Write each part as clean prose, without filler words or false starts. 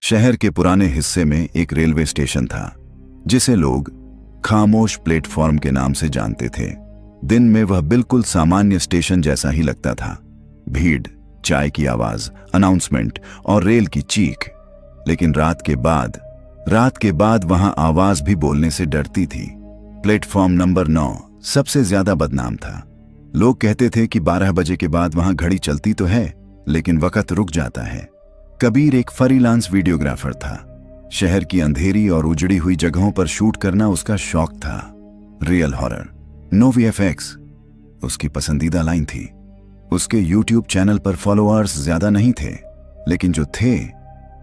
शहर के पुराने हिस्से में एक रेलवे स्टेशन था जिसे लोग खामोश प्लेटफॉर्म के नाम से जानते थे। दिन में वह बिल्कुल सामान्य स्टेशन जैसा ही लगता था। भीड़, चाय की आवाज, अनाउंसमेंट और रेल की चीख। लेकिन रात के बाद वहां आवाज भी बोलने से डरती थी। प्लेटफॉर्म नंबर 9 सबसे ज्यादा बदनाम था। लोग कहते थे कि 12 बजे के बाद वहां घड़ी चलती तो है, लेकिन वक्त रुक जाता है। कबीर एक फ्रीलांस वीडियोग्राफर था। शहर की अंधेरी और उजड़ी हुई जगहों पर शूट करना उसका शौक था। रियल हॉरर, नो वीएफएक्स उसकी पसंदीदा लाइन थी। उसके यूट्यूब चैनल पर फॉलोअर्स ज्यादा नहीं थे, लेकिन जो थे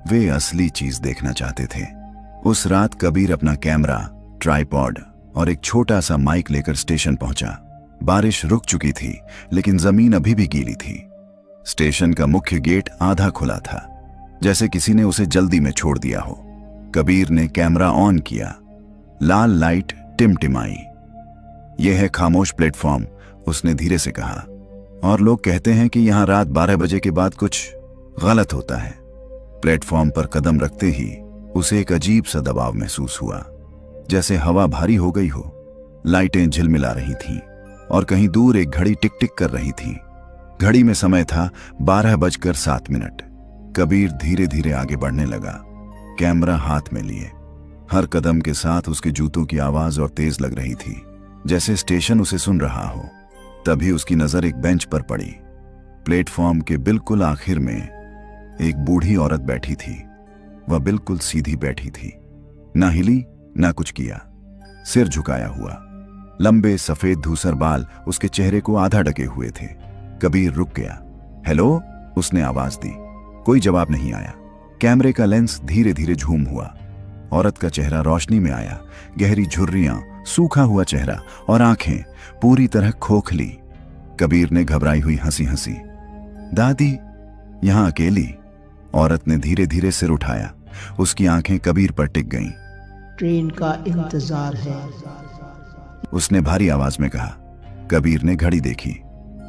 वे असली चीज देखना चाहते थे। उस रात कबीर अपना कैमरा, ट्राइपॉड और एक छोटा सा माइक लेकर स्टेशन पहुंचा। बारिश रुक चुकी थी, लेकिन जमीन अभी भी गीली थी। स्टेशन का मुख्य गेट आधा खुला था, जैसे किसी ने उसे जल्दी में छोड़ दिया हो। कबीर ने कैमरा ऑन किया। लाल लाइट टिमटिमाई। यह है खामोश प्लेटफॉर्म, उसने धीरे से कहा। और लोग कहते हैं कि यहां रात 12 बजे के बाद कुछ गलत होता है। प्लेटफॉर्म पर कदम रखते ही उसे एक अजीब सा दबाव महसूस हुआ, जैसे हवा भारी हो गई हो। लाइटें झिलमिला रही थीं और कहीं दूर एक घड़ी टिक टिक कर रही थी। घड़ी में समय था 12:07। कबीर धीरे धीरे आगे बढ़ने लगा, कैमरा हाथ में लिए। हर कदम के साथ उसके जूतों की आवाज और तेज लग रही थी, जैसे स्टेशन उसे सुन रहा हो। तभी उसकी नजर एक बेंच पर पड़ी। प्लेटफॉर्म के बिल्कुल आखिर में एक बूढ़ी औरत बैठी थी। वह बिल्कुल सीधी बैठी थी, ना हिली ना कुछ किया, सिर झुकाया हुआ। लंबे सफेद धूसर बाल उसके चेहरे को आधा ढके हुए थे। कबीर रुक गया। हेलो, उसने आवाज दी। कोई जवाब नहीं आया। कैमरे का लेंस धीरे धीरे झूम हुआ। औरत का चेहरा रोशनी में आया। गहरी झुर्रियां, सूखा हुआ चेहरा और आंखें पूरी तरह खोखली। कबीर ने घबराई हुई हंसी हंसी, दादी यहां अकेली? औरत ने धीरे धीरे सिर उठाया। उसकी आंखें कबीर पर टिक गईं। ट्रेन का इंतजार है, उसने भारी आवाज में कहा। कबीर ने घड़ी देखी।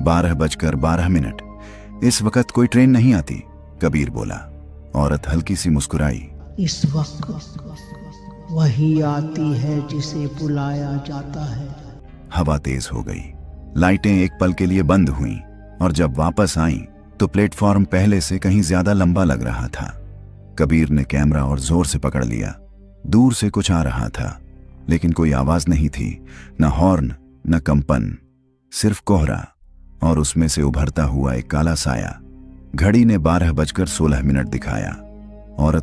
12:12। इस वक्त कोई ट्रेन नहीं आती, कबीर बोला। औरत हल्की सी मुस्कुराई। इस वक्त वही आती है जिसे बुलाया जाता है। हवा तेज हो गई। लाइटें एक पल के लिए बंद हुईं और जब वापस आईं तो प्लेटफॉर्म पहले से कहीं ज्यादा लंबा लग रहा था। कबीर ने कैमरा और जोर से पकड़ लिया। दूर से कुछ आ रहा था, लेकिन कोई आवाज नहीं थी, न हॉर्न न कंपन, सिर्फ कोहरा और उसमें से उभरता हुआ एक काला साया। घड़ी ने 12:16 दिखाया। औरत